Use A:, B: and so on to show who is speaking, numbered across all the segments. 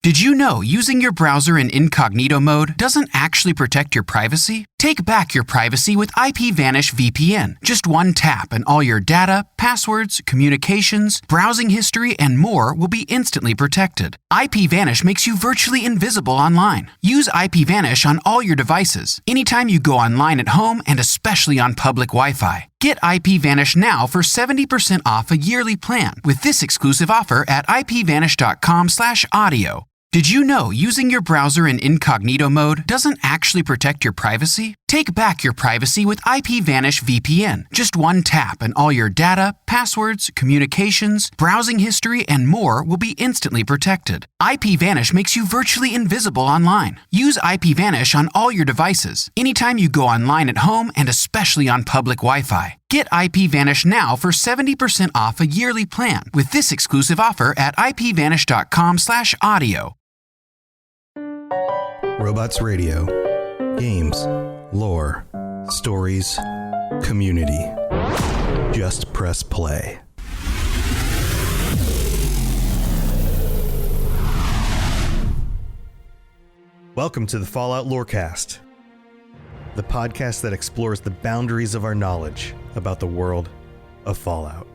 A: Did you know using your browser in incognito mode doesn't actually protect your privacy? Take back your privacy with IPVanish VPN. Just one tap and all your data, passwords, communications, browsing history, and more will be instantly protected. IPVanish makes you virtually invisible online. Use IPVanish on all your devices, anytime you go online at home and especially on public Wi-Fi. Get IPVanish now for 70% off a yearly plan with this exclusive offer at ipvanish.com/audio. Did you know using your browser in incognito mode doesn't actually protect your privacy? Take back your privacy with IPVanish VPN. Just one tap and all your data, passwords, communications, browsing history, and more will be instantly protected. IPVanish makes you virtually invisible online. Use IPVanish on all your devices, anytime you go online at home and especially on public Wi-Fi. Get IPVanish now for 70% off a yearly plan with this exclusive offer at ipvanish.com/audio.
B: Robots Radio. Games, lore, stories, community. Just press play. Welcome to the Fallout Lorecast, the podcast that explores the boundaries of our knowledge about the world of Fallout.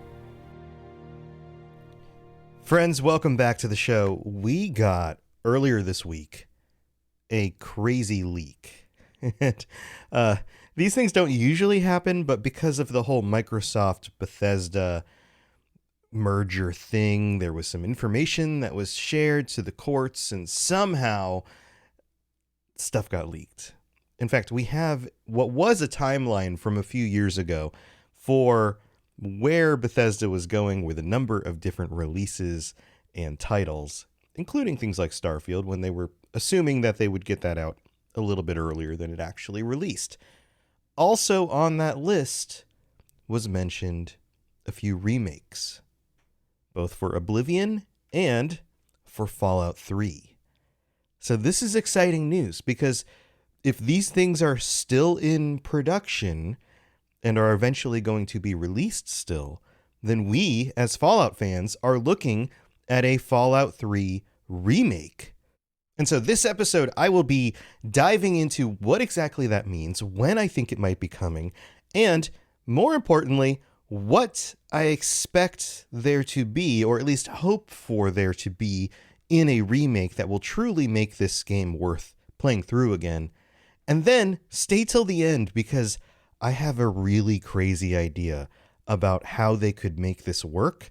B: Friends, welcome back to the show. We got, earlier this week, a crazy leak. These things don't usually happen, but because of the whole Microsoft-Bethesda merger thing, there was some information that was shared to the courts, and somehow stuff got leaked. In fact, we have what was a timeline from a few years ago for where Bethesda was going with a number of different releases and titles, including things like Starfield, when they were assuming that they would get that out a little bit earlier than it actually released. Also on that list was mentioned a few remakes, both for Oblivion and for Fallout 3. So this is exciting news, because if these things are still in production and are eventually going to be released still, then we, as Fallout fans, are looking at a Fallout 3 remake. And so this episode, I will be diving into what exactly that means, when I think it might be coming, and more importantly, what I expect there to be, or at least hope for there to be, in a remake that will truly make this game worth playing through again. And then stay till the end, because I have a really crazy idea about how they could make this work.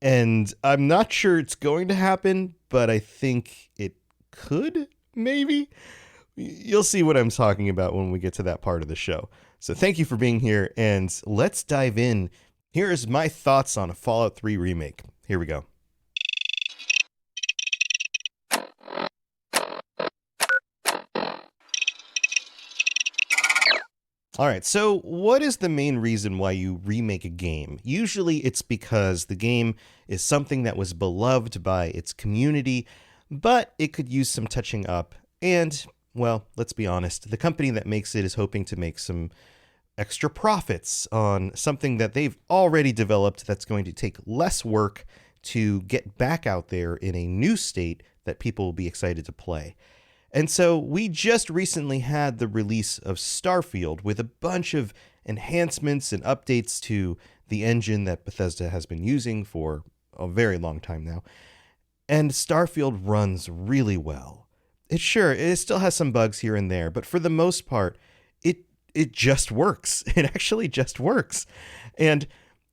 B: And I'm not sure it's going to happen, but I think it could, maybe. You'll see what I'm talking about when we get to that part of the show. So thank you for being here, and let's dive in. Here is my thoughts on a Fallout 3 remake. Here we go. All right, so what is the main reason why you remake a game? Usually it's because the game is something that was beloved by its community, but it could use some touching up. And, well, let's be honest, the company that makes it is hoping to make some extra profits on something that they've already developed that's going to take less work to get back out there in a new state that people will be excited to play. And so we just recently had the release of Starfield with a bunch of enhancements and updates to the engine that Bethesda has been using for a very long time now. And Starfield runs really well. It still has some bugs here and there, but for the most part, it just works. It actually just works. And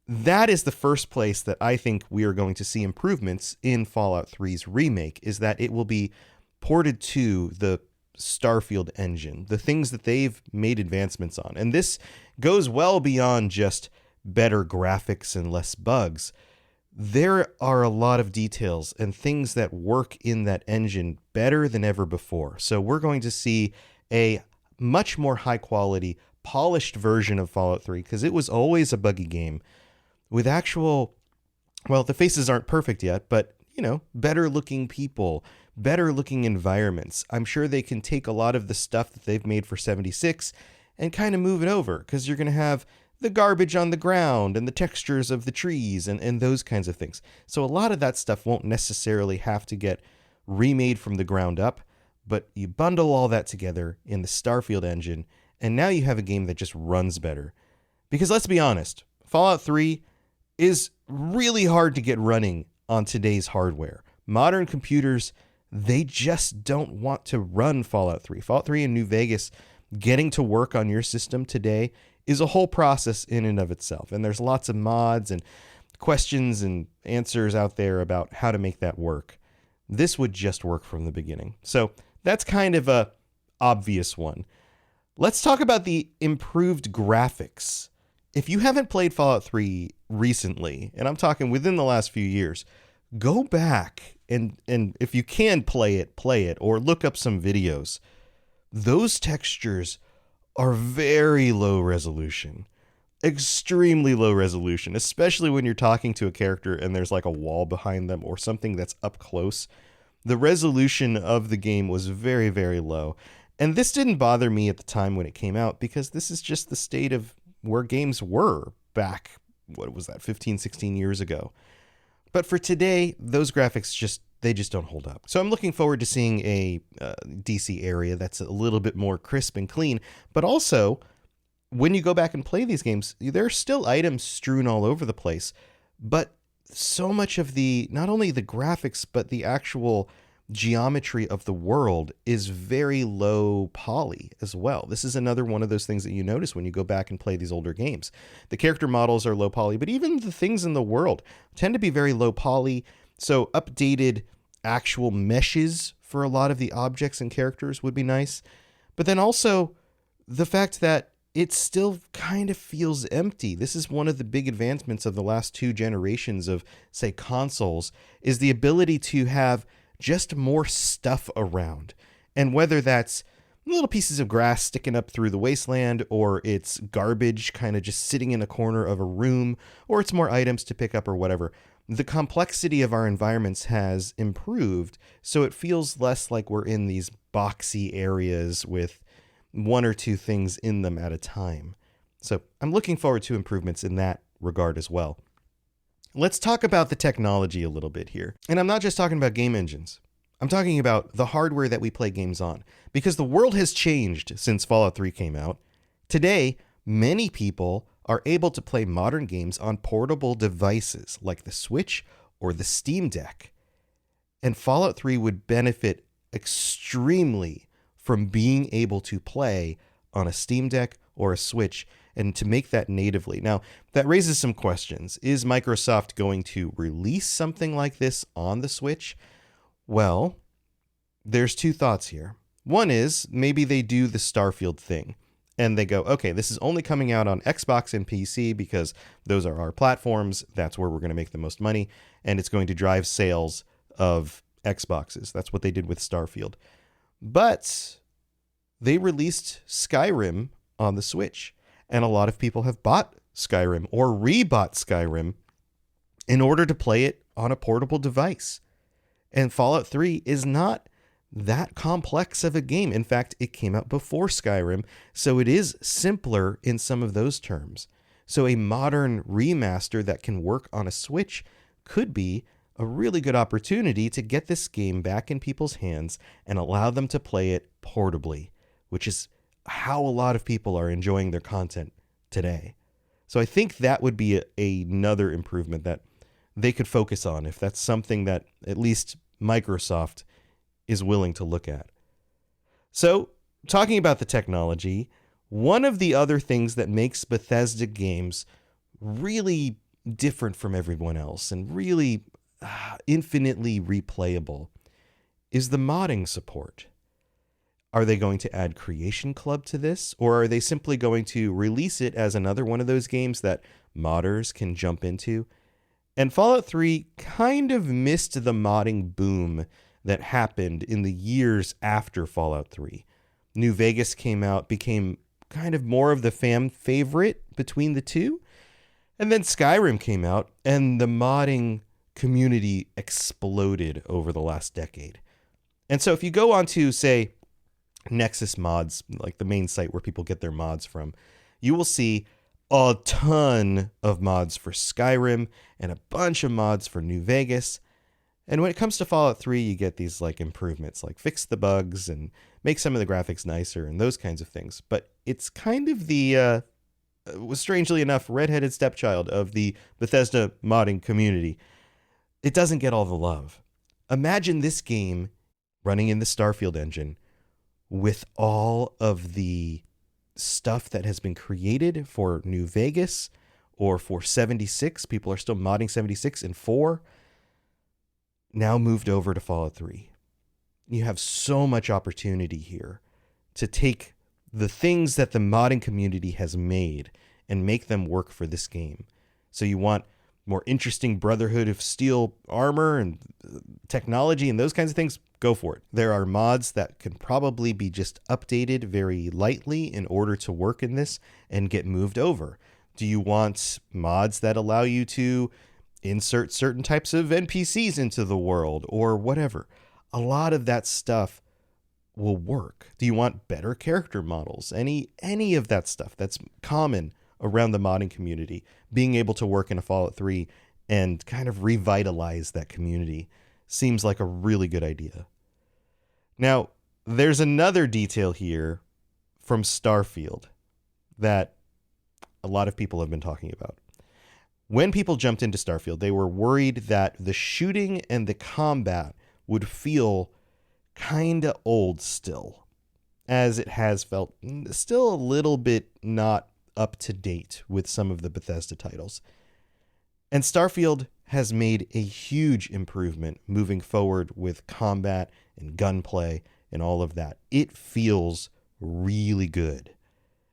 B: that is the first place that I think we are going to see improvements in Fallout 3's remake, is that it will be ported to the Starfield engine, the things that they've made advancements on. And this goes well beyond just better graphics and less bugs. There are a lot of details and things that work in that engine better than ever before. So we're going to see a much more high quality, polished version of Fallout 3, because it was always a buggy game with actual, well, the faces aren't perfect yet, but, you know, better looking people, better looking environments. I'm sure they can take a lot of the stuff that they've made for 76 and kind of move it over, because you're going to have the garbage on the ground and the textures of the trees and those kinds of things. So a lot of that stuff won't necessarily have to get remade from the ground up, but you bundle all that together in the Starfield engine, and now you have a game that just runs better. Because let's be honest, Fallout 3 is really hard to get running on today's hardware. Modern computers, they just don't want to run Fallout 3. Fallout 3 in New Vegas, getting to work on your system today is a whole process in and of itself. And there's lots of mods and questions and answers out there about how to make that work. This would just work from the beginning. So that's kind of a obvious one. Let's talk about the improved graphics. If you haven't played Fallout 3 recently, and I'm talking within the last few years, go back and if you can play it, or look up some videos. Those textures are very low resolution, extremely low resolution, especially when you're talking to a character and there's like a wall behind them or something that's up close. The resolution of the game was very, very low. And this didn't bother me at the time when it came out, because this is just the state of where games were back, 15, 16 years ago. But for today, those graphics just don't hold up. So I'm looking forward to seeing a DC area that's a little bit more crisp and clean. But also, when you go back and play these games, there are still items strewn all over the place. But so much of not only the graphics, but the actual geometry of the world is very low poly as well. This is another one of those things that you notice when you go back and play these older games. The character models are low poly, but even the things in the world tend to be very low poly. So updated actual meshes for a lot of the objects and characters would be nice. But then also the fact that it still kind of feels empty. This is one of the big advancements of the last 2 generations of, say, consoles, is the ability to have just more stuff around. And whether that's little pieces of grass sticking up through the wasteland, or it's garbage kind of just sitting in a corner of a room, or it's more items to pick up or whatever, the complexity of our environments has improved, so it feels less like we're in these boxy areas with 1 or 2 things in them at a time. So I'm looking forward to improvements in that regard as well. Let's talk about the technology a little bit here. And I'm not just talking about game engines. I'm talking about the hardware that we play games on, because the world has changed since Fallout 3 came out. Today, many people are able to play modern games on portable devices like the Switch or the Steam Deck. And Fallout 3 would benefit extremely from being able to play on a Steam Deck or a Switch, and to make that natively. Now, that raises some questions. Is Microsoft going to release something like this on the Switch? Well, there's 2 thoughts here. One is maybe they do the Starfield thing, and they go, okay, this is only coming out on Xbox and PC because those are our platforms. That's where we're going to make the most money, and it's going to drive sales of Xboxes. That's what they did with Starfield. But they released Skyrim on the Switch, and a lot of people have bought Skyrim or rebought Skyrim in order to play it on a portable device. And Fallout 3 is not that complex of a game. In fact, it came out before Skyrim, so it is simpler in some of those terms. So a modern remaster that can work on a Switch could be a really good opportunity to get this game back in people's hands and allow them to play it portably, which is how a lot of people are enjoying their content today. So I think that would be another improvement that they could focus on, if that's something that at least Microsoft is willing to look at. So, talking about the technology, one of the other things that makes Bethesda games really different from everyone else and really infinitely replayable is the modding support. Are they going to add Creation Club to this, or are they simply going to release it as another one of those games that modders can jump into? And Fallout 3 kind of missed the modding boom that happened in the years after Fallout 3. New Vegas came out, became kind of more of the fan favorite between the two. And then Skyrim came out, and the modding community exploded over the last decade. And so if you go on to, say, Nexus Mods, like the main site where people get their mods from, you will see a ton of mods for Skyrim and a bunch of mods for New Vegas. And when it comes to Fallout 3, you get these like improvements, like fix the bugs and make some of the graphics nicer and those kinds of things. But it's kind of the, strangely enough, redheaded stepchild of the Bethesda modding community. It doesn't get all the love. Imagine this game running in the Starfield engine with all of the stuff that has been created for New Vegas or for 76. People are still modding 76 and 4. Now moved over to Fallout 3. You have so much opportunity here to take the things that the modding community has made and make them work for this game. So you want more interesting Brotherhood of Steel armor and technology and those kinds of things, go for it. There are mods that can probably be just updated very lightly in order to work in this and get moved over. Do you want mods that allow you to insert certain types of NPCs into the world or whatever? A lot of that stuff will work. Do you want better character models? Any of that stuff that's common around the modding community, being able to work in a Fallout 3 and kind of revitalize that community seems like a really good idea. Now, there's another detail here from Starfield that a lot of people have been talking about. When people jumped into Starfield, they were worried that the shooting and the combat would feel kind of old still, as it has felt still a little bit not up to date with some of the Bethesda titles. And Starfield has made a huge improvement moving forward with combat and gunplay and all of that. It feels really good.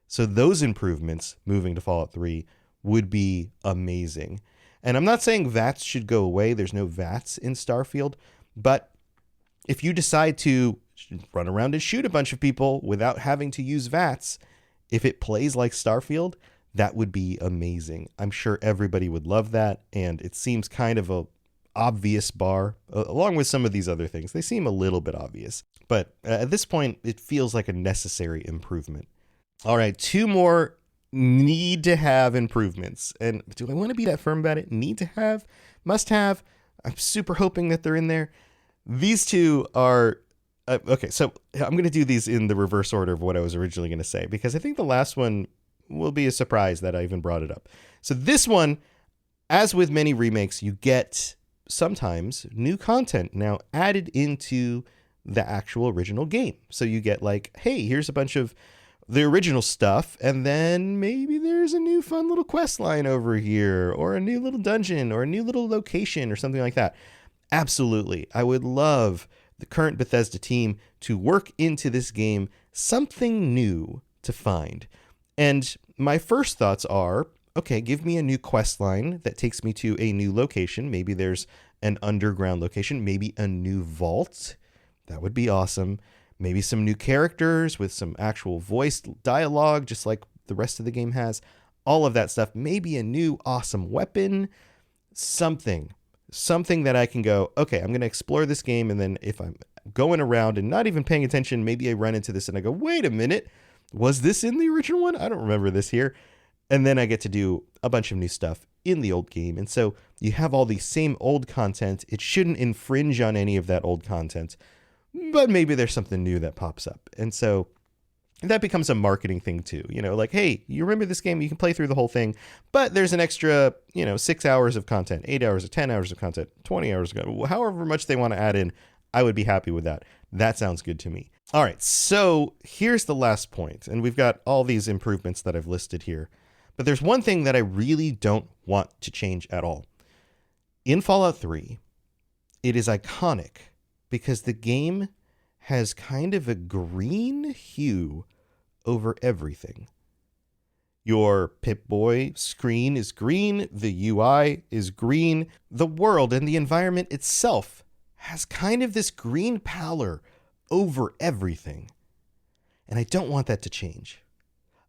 B: So those improvements moving to Fallout 3 would be amazing. And I'm not saying VATS should go away. There's no VATS in Starfield. But if you decide to run around and shoot a bunch of people without having to use VATS, if it plays like Starfield, that would be amazing. I'm sure everybody would love that. And it seems kind of a obvious bar, along with some of these other things. They seem a little bit obvious. But at this point, it feels like a necessary improvement. All right, 2 more need to have improvements. And do I want to be that firm about it? Need to have? Must have? I'm super hoping that they're in there. These 2 are... okay, so I'm going to do these in the reverse order of what I was originally going to say, because I think the last one will be a surprise that I even brought it up. So this one, as with many remakes, you get sometimes new content now added into the actual original game. So you get like, hey, here's a bunch of the original stuff, and then maybe there's a new fun little quest line over here, or a new little dungeon, or a new little location, or something like that. Absolutely. I would love the current Bethesda team to work into this game something new to find. And my first thoughts are, okay, give me a new quest line that takes me to a new location. Maybe there's an underground location, maybe a new vault. That would be awesome. Maybe some new characters with some actual voice dialogue, just like the rest of the game has. All of that stuff. Maybe a new awesome weapon. Something that I can go, okay, I'm going to explore this game. And then if I'm going around and not even paying attention, maybe I run into this and I go, wait a minute, was this in the original one? I don't remember this here. And then I get to do a bunch of new stuff in the old game. And so you have all the same old content. It shouldn't infringe on any of that old content, but maybe there's something new that pops up. And so that becomes a marketing thing too. You know, like, hey, you remember this game? You can play through the whole thing, but there's an extra, 6 hours of content, 8 hours or 10 hours of content, 20 hours of content, however much they want to add in. I would be happy with that. That sounds good to me. All right. So here's the last point, and we've got all these improvements that I've listed here, but there's one thing that I really don't want to change at all. In Fallout 3, it is iconic because the game has kind of a green hue over everything. Your Pip-Boy screen is green, the UI is green, the world and the environment itself has kind of this green pallor over everything. And I don't want that to change.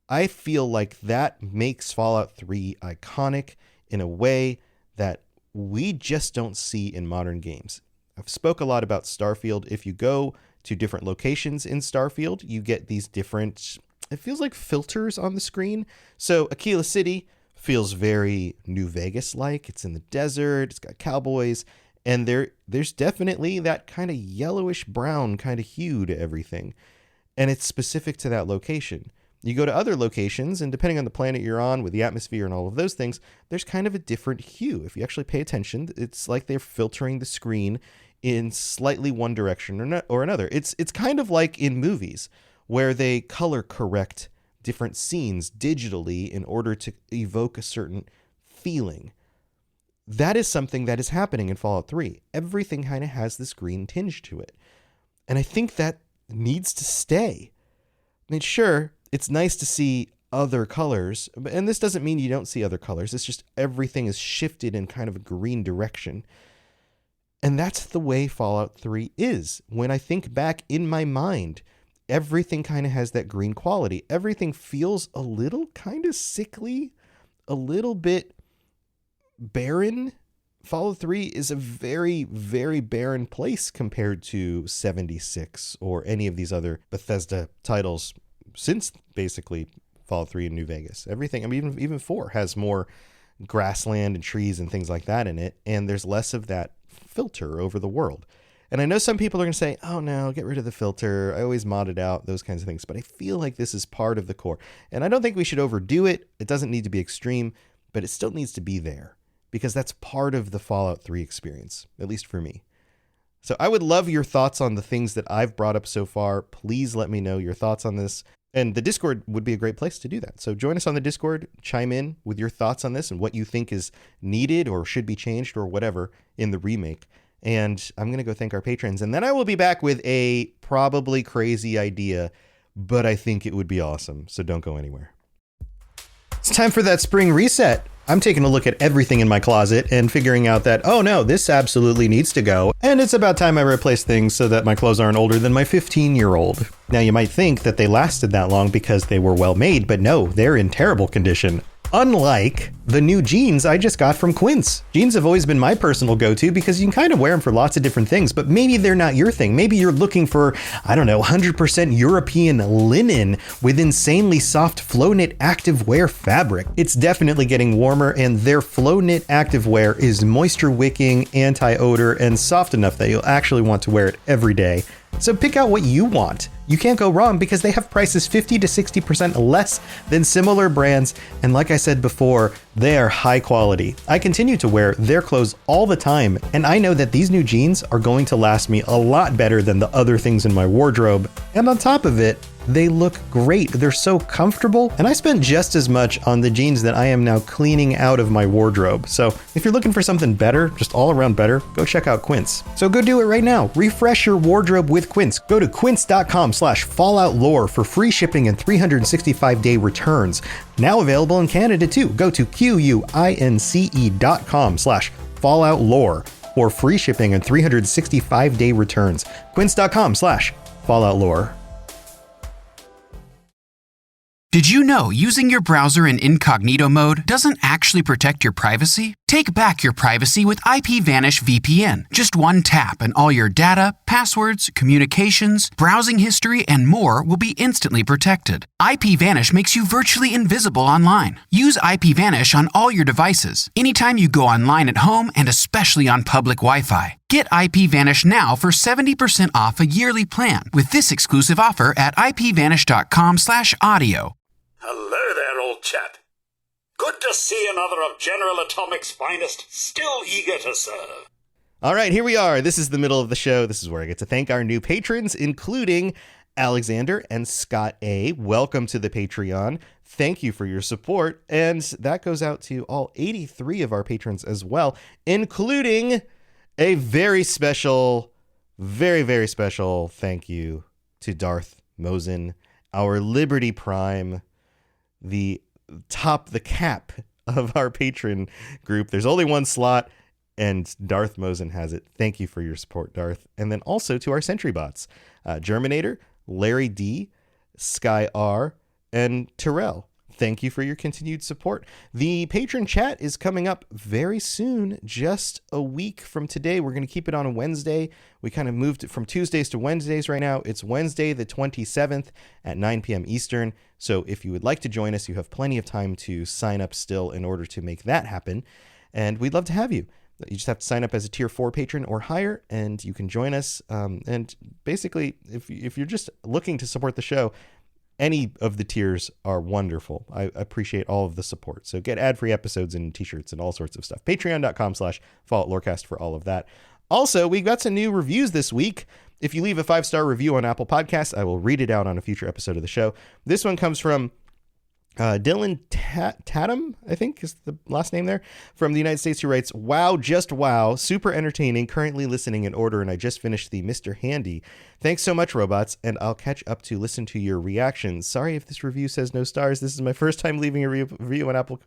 B: I feel like that makes Fallout 3 iconic in a way that we just don't see in modern games. I've spoke a lot about Starfield. If you go to different locations in Starfield, you get these different, it feels like filters on the screen. So Aquila City feels very New Vegas-like. It's in the desert. It's got cowboys. And there's definitely that kind of yellowish brown kind of hue to everything. And it's specific to that location. You go to other locations, and depending on the planet you're on with the atmosphere and all of those things, there's kind of a different hue. If you actually pay attention, it's like they're filtering the screen in slightly one direction or another. It's kind of like in movies where they color correct different scenes digitally in order to evoke a certain feeling. That is something that is happening in Fallout 3. Everything kind of has this green tinge to it. And I think that needs to stay. I mean, sure, it's nice to see other colors, and this doesn't mean you don't see other colors. It's just everything is shifted in kind of a green direction. And that's the way Fallout 3 is. When I think back in my mind, everything kind of has that green quality. Everything feels a little kind of sickly, a little bit barren. Fallout 3 is a very, very barren place compared to 76 or any of these other Bethesda titles since basically Fallout 3 in New Vegas. Everything, I mean, even 4 has more grassland and trees and things like that in it, and there's less of that filter over the world. And I know some people are going to say, oh no, get rid of the filter. I always mod it out, those kinds of things. But I feel like this is part of the core. And I don't think we should overdo it. It doesn't need to be extreme, but it still needs to be there because that's part of the Fallout 3 experience, at least for me. So I would love your thoughts on the things that I've brought up so far. Please let me know your thoughts on this. And the Discord would be a great place to do that. So join us on the Discord, chime in with your thoughts on this and what you think is needed or should be changed or whatever in the remake. And I'm going to go thank our patrons. And then I will be back with a probably crazy idea, but I think it would be awesome. So don't go anywhere. It's time for that spring reset. I'm taking a look at everything in my closet and figuring out that, oh no, this absolutely needs to go. And it's about time I replace things so that my clothes aren't older than my 15-year-old. Now you might think that they lasted that long because they were well made, but no, they're in terrible condition. Unlike the new jeans I just got from Quince. Jeans have always been my personal go-to because you can kind of wear them for lots of different things, but maybe they're not your thing. Maybe you're looking for, 100% European linen with insanely soft flow knit activewear fabric. It's definitely getting warmer, and their flow knit activewear is moisture wicking, anti-odor, and soft enough that you'll actually want to wear it every day. So pick out what you want. You can't go wrong because they have prices 50 to 60% less than similar brands. And like I said before, they are high quality. I continue to wear their clothes all the time, and I know that these new jeans are going to last me a lot better than the other things in my wardrobe. And on top of it, they look great. They're so comfortable. And I spent just as much on the jeans that I am now cleaning out of my wardrobe. So if you're looking for something better, just all around better, go check out Quince. So go do it right now. Refresh your wardrobe with Quince. Go to quince.com/falloutlore for free shipping and 365-day returns. Now available in Canada too. Go to quince.com/falloutlore for free shipping and 365-day returns. Quince.com/falloutlore.
A: Did you know using your browser in incognito mode doesn't actually protect your privacy? Take back your privacy with IPVanish VPN. Just one tap and all your data, passwords, communications, browsing history, and more will be instantly protected. IPVanish makes you virtually invisible online. Use IPVanish on all your devices, anytime you go online at home and especially on public Wi-Fi. Get IPVanish now for 70% off a yearly plan with this exclusive offer at ipvanish.com/audio.
C: Hello there, old chap. Good to see another of General Atomic's finest, still eager to serve.
B: All right, here we are. This is the middle of the show. This is where I get to thank our new patrons, including Alexander and Scott A. Welcome to the Patreon. Thank you for your support. And that goes out to all 83 of our patrons as well, including a very special, very, very special thank you to Darth Mosen, our Liberty Prime, the cap of our patron group. There's only one slot, and Darth Mosen has it. Thank you for your support, Darth. And then also to our Sentry Bots, Germinator, Larry D, Sky R, and Terrell. Thank you for your continued support. The patron chat is coming up very soon, just a week from today. We're going to keep it on a Wednesday. We kind of moved it from Tuesdays to Wednesdays right now. It's Wednesday the 27th at 9 p.m. Eastern. So if you would like to join us, you have plenty of time to sign up still in order to make that happen. And we'd love to have you. You just have to sign up as a tier 4 patron or higher, and you can join us. And basically, if you're just looking to support the show, any of the tiers are wonderful. I appreciate all of the support. So get ad-free episodes and t-shirts and all sorts of stuff. Patreon.com/Fallout Lorecast for all of that. Also, we got some new reviews this week. If you leave a 5-star review on Apple Podcasts, I will read it out on a future episode of the show. This one comes from Dylan Tatum, I think is the last name there, from the United States, who writes, "Wow, just wow, super entertaining, currently listening in order, and I just finished the Mr. Handy. Thanks so much, robots, and I'll catch up to listen to your reactions. Sorry if this review says no stars. This is my first time leaving a review on Apple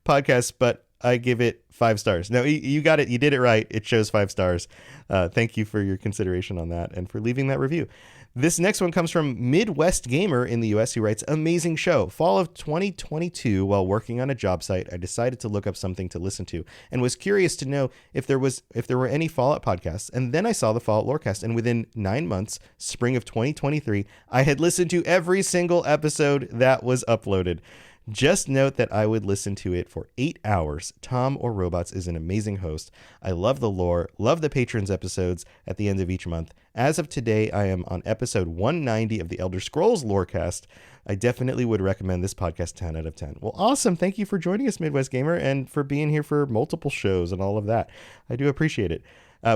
B: Podcasts, but I give it 5 stars. No, you got it. You did it right. It shows 5 stars. Thank you for your consideration on that and for leaving that review. This next one comes from Midwest Gamer in the US, who writes, "Amazing show. Fall of 2022, while working on a job site, I decided to look up something to listen to and was curious to know if there were any Fallout podcasts. And then I saw the Fallout Lorecast, and within 9 months, spring of 2023, I had listened to every single episode that was uploaded. Just note that I would listen to it for 8 hours. Tom or Robots is an amazing host. I love the lore, love the patrons episodes at the end of each month. As of today, I am on episode 190 of the Elder Scrolls Lorecast. I definitely would recommend this podcast 10 out of 10. Well, awesome. Thank you for joining us, Midwest Gamer, and for being here for multiple shows and all of that. I do appreciate it.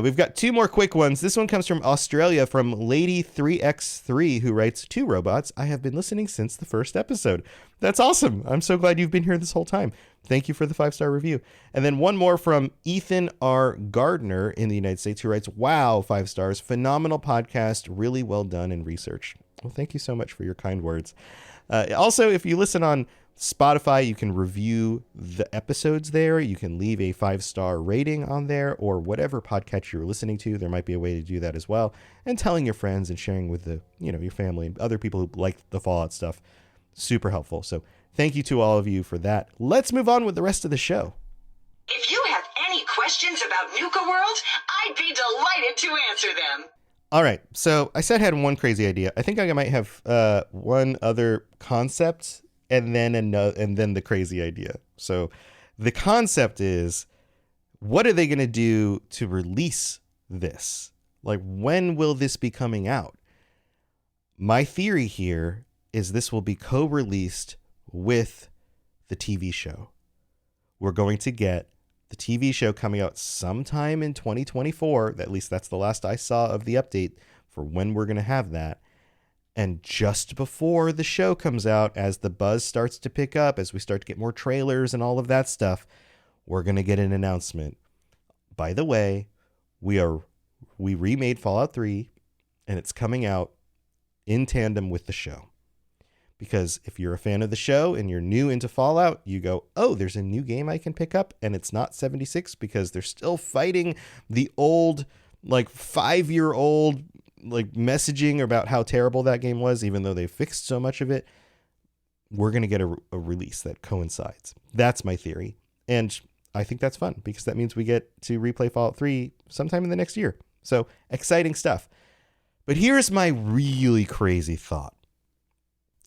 B: We've got 2 more quick ones. This one comes from Australia, from Lady3x3, who writes, "To Robots, I have been listening since the first episode." That's awesome. I'm so glad you've been here this whole time. Thank you for the 5-star review. And then one more from Ethan R. Gardner in the United States, who writes, "Wow, 5 stars. Phenomenal podcast. Really well done in research." Well, thank you so much for your kind words. Also, if you listen on Spotify, you can review the episodes there. You can leave a 5-star rating on there, or whatever podcast you're listening to. There might be a way to do that as well. And telling your friends and sharing with your family and other people who like the Fallout stuff. Super helpful. So thank you to all of you for that. Let's move on with the rest of the show.
D: If you have any questions about Nuka World, I'd be delighted to answer them.
B: All right. So I said I had one crazy idea. I think I might have one other concept and then the crazy idea. So the concept is, what are they going to do to release this? Like, when will this be coming out? My theory here is this will be co-released with the TV show. We're going to get the TV show coming out sometime in 2024. At least that's the last I saw of the update for when we're going to have that. And just before the show comes out, as the buzz starts to pick up, as we start to get more trailers and all of that stuff, we're going to get an announcement. By the way, we remade Fallout 3, and it's coming out in tandem with the show. Because if you're a fan of the show and you're new into Fallout, you go, oh, there's a new game I can pick up, and it's not 76, because they're still fighting the old, 5-year-old messaging about how terrible that game was, even though they fixed so much of it. We're going to get a release that coincides. That's my theory. And I think that's fun, because that means we get to replay Fallout 3 sometime in the next year. So exciting stuff. But here's my really crazy thought.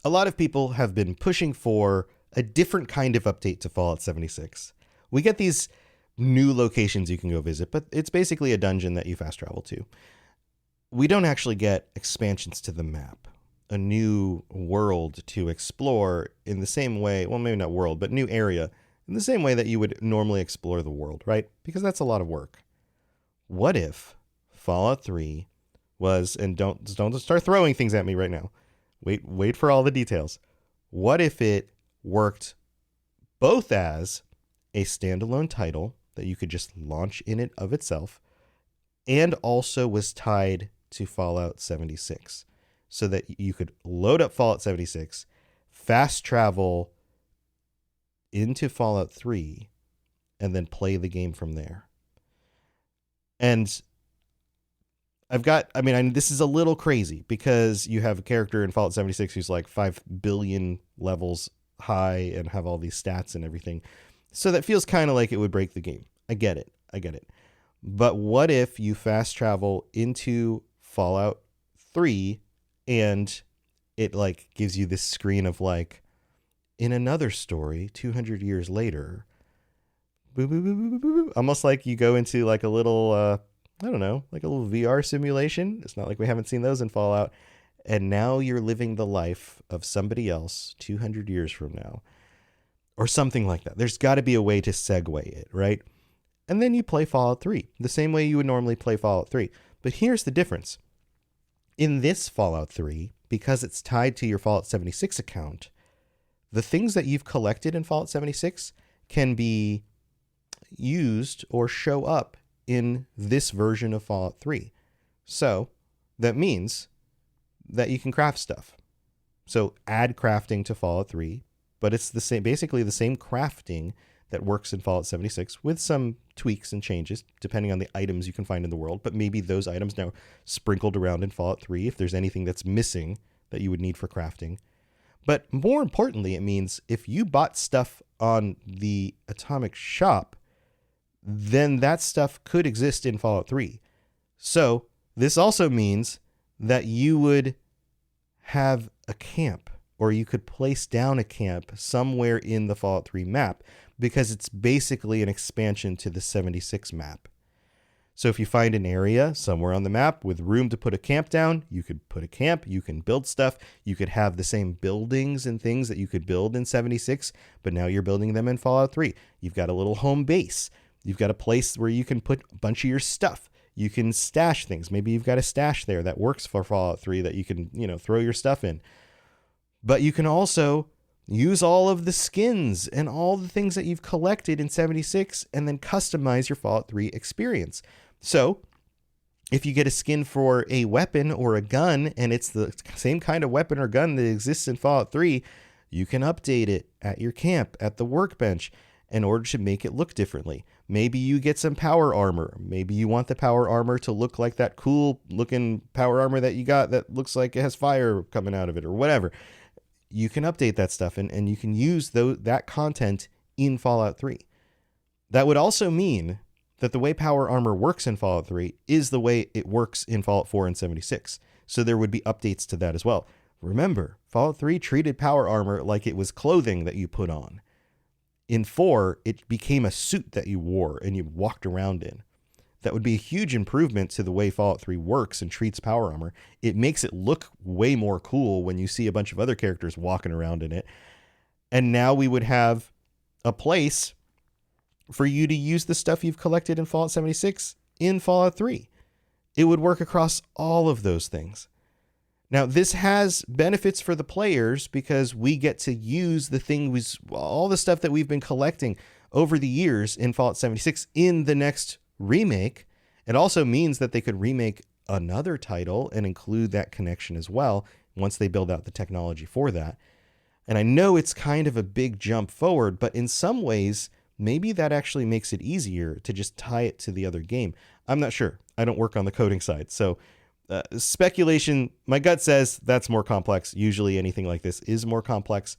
B: A lot of people have been pushing for a different kind of update to Fallout 76. We get these new locations you can go visit, but it's basically a dungeon that you fast travel to. We don't actually get expansions to the map, a new world to explore in the same way, well, maybe not world, but new area, in the same way that you would normally explore the world, right? Because that's a lot of work. What if Fallout 3 was, and don't start throwing things at me right now. Wait for all the details. What if it worked both as a standalone title that you could just launch in it of itself, and also was tied to Fallout 76, so that you could load up Fallout 76, fast travel into Fallout 3, and then play the game from there. And this is a little crazy, because you have a character in Fallout 76 who's 5 billion levels high and have all these stats and everything. So that feels kind of like it would break the game. I get it. But what if you fast travel into Fallout 3 and it gives you this screen of in another story 200 years later, Boo, boo, boo, boo, boo, boo, boo. Almost like you go into like a little, I don't know, like a little VR simulation. It's not like we haven't seen those in Fallout. And now you're living the life of somebody else 200 years from now, or something like that. There's got to be a way to segue it, right? And then you play Fallout 3 the same way you would normally play Fallout 3. But here's the difference. In this Fallout 3, because it's tied to your Fallout 76 account, the things that you've collected in Fallout 76 can be used or show up in this version of Fallout 3. So that means that you can craft stuff. So add crafting to Fallout 3, but it's the same, basically the same crafting that works in Fallout 76 with some tweaks and changes depending on the items you can find in the world. But maybe those items now sprinkled around in Fallout 3 if there's anything that's missing that you would need for crafting. But more importantly, it means if you bought stuff on the Atomic Shop, then that stuff could exist in Fallout 3. So this also means that you would have a camp, or you could place down a camp somewhere in the Fallout 3 map, because it's basically an expansion to the 76 map. So if you find an area somewhere on the map with room to put a camp down, you could put a camp, you can build stuff, you could have the same buildings and things that you could build in 76, but now you're building them in Fallout 3. You've got a little home base. You've got a place where you can put a bunch of your stuff. You can stash things. Maybe you've got a stash there that works for Fallout 3 that you can, throw your stuff in. But you can also use all of the skins and all the things that you've collected in 76 and then customize your Fallout 3 experience. So if you get a skin for a weapon or a gun and it's the same kind of weapon or gun that exists in Fallout 3, you can update it at your camp, at the workbench, in order to make it look differently. Maybe you get some power armor. Maybe you want the power armor to look like that cool looking power armor that you got that looks like it has fire coming out of it or whatever. You can update that stuff and you can use that content in Fallout 3. That would also mean that the way power armor works in Fallout 3 is the way it works in Fallout 4 and 76. So there would be updates to that as well. Remember, Fallout 3 treated power armor like it was clothing that you put on. In 4, it became a suit that you wore and you walked around in. That would be a huge improvement to the way Fallout 3 works and treats power armor. It makes it look way more cool when you see a bunch of other characters walking around in it. And now we would have a place for you to use the stuff you've collected in Fallout 76 in Fallout 3. It would work across all of those things. Now, this has benefits for the players because we get to use all the stuff that we've been collecting over the years in Fallout 76 in the next remake. It also means that they could remake another title and include that connection as well once they build out the technology for that. And I know it's kind of a big jump forward, but in some ways, maybe that actually makes it easier to just tie it to the other game. I'm not sure. I don't work on the coding side. So speculation, my gut says that's more complex. Usually anything like this is more complex,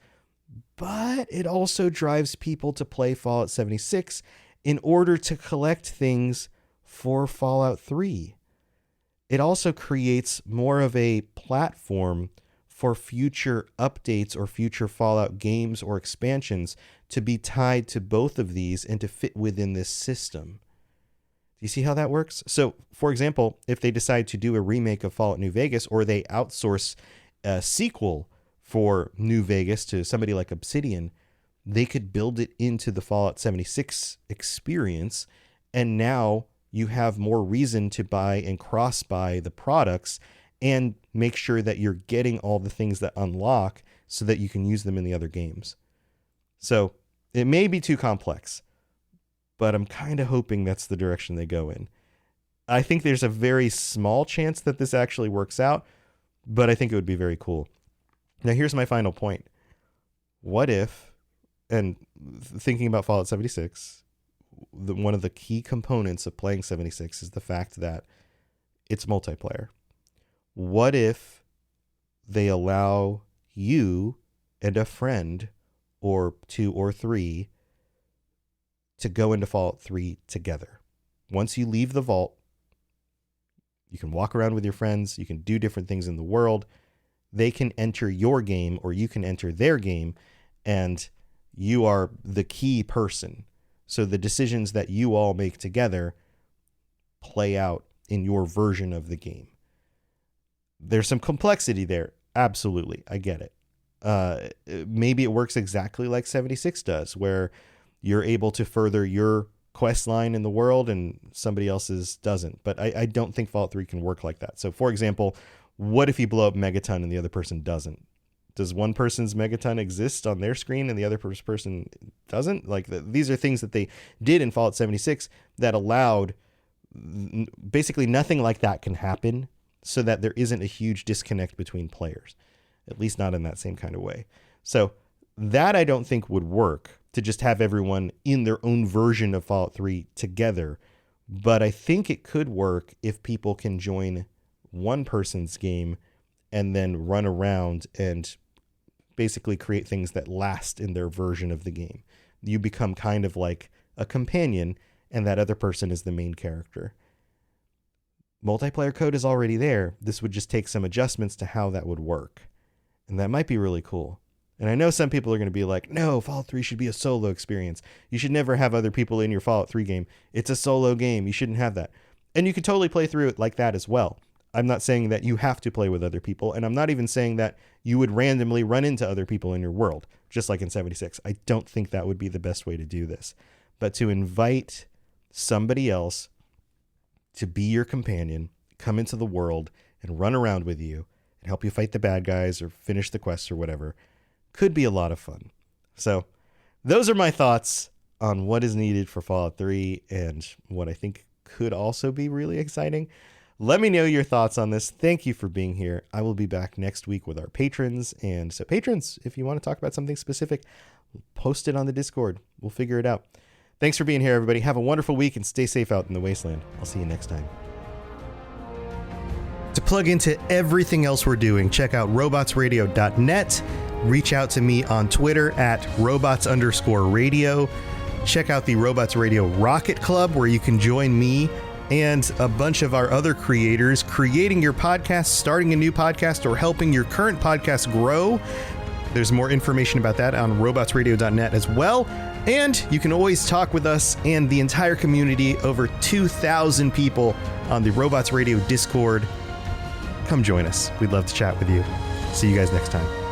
B: but it also drives people to play Fallout 76 in order to collect things for Fallout 3. It also creates more of a platform for future updates or future Fallout games or expansions to be tied to both of these and to fit within this system. Do you see how that works? So, for example, if they decide to do a remake of Fallout New Vegas, or they outsource a sequel for New Vegas to somebody like Obsidian, they could build it into the Fallout 76 experience, and now you have more reason to buy and cross-buy the products and make sure that you're getting all the things that unlock so that you can use them in the other games. So it may be too complex, but I'm kind of hoping that's the direction they go in. I think there's a very small chance that this actually works out, but I think it would be very cool. Now, here's my final point. What if, and thinking about Fallout 76, one of the key components of playing 76 is the fact that it's multiplayer. What if they allow you and a friend or 2 or 3 to go into Fallout 3 together? Once you leave the vault, you can walk around with your friends, you can do different things in the world. They can enter your game or you can enter their game, and you are the key person. So the decisions that you all make together play out in your version of the game. There's some complexity there. Absolutely. I get it. Maybe it works exactly like 76 does, where you're able to further your quest line in the world and somebody else's doesn't. But I don't think Fallout 3 can work like that. So, for example, what if you blow up Megaton and the other person doesn't? Does one person's Megaton exist on their screen and the other person doesn't? Like, these are things that they did in Fallout 76 that allowed basically nothing like that can happen, so that there isn't a huge disconnect between players, at least not in that same kind of way. So that I don't think would work, to just have everyone in their own version of Fallout 3 together. But I think it could work if people can join one person's game and then run around and basically create things that last in their version of the game. You become kind of like a companion, and that other person is the main character. Multiplayer code is already there. This would just take some adjustments to how that would work. And that might be really cool. And I know some people are going to be like, no, Fallout 3 should be a solo experience. You should never have other people in your Fallout 3 game. It's a solo game. You shouldn't have that. And you can totally play through it like that as well. I'm not saying that you have to play with other people, and I'm not even saying that you would randomly run into other people in your world, just like in 76. I don't think that would be the best way to do this. But to invite somebody else to be your companion, come into the world and run around with you and help you fight the bad guys or finish the quests or whatever, could be a lot of fun. So those are my thoughts on what is needed for Fallout 3 and what I think could also be really exciting. Let me know your thoughts on this. Thank you for being here. I will be back next week with our patrons. And so patrons, if you want to talk about something specific, post it on the Discord. We'll figure it out. Thanks for being here, everybody. Have a wonderful week and stay safe out in the wasteland. I'll see you next time. To plug into everything else we're doing, check out robotsradio.net. Reach out to me on Twitter at robots_radio. Check out the Robots Radio Rocket Club, where you can join me and a bunch of our other creators creating your podcast, starting a new podcast, or helping your current podcast grow. There's more information about that on robotsradio.net as well. And you can always talk with us and the entire community, over 2,000 people on the Robots Radio Discord. Come join us. We'd love to chat with you. See you guys next time.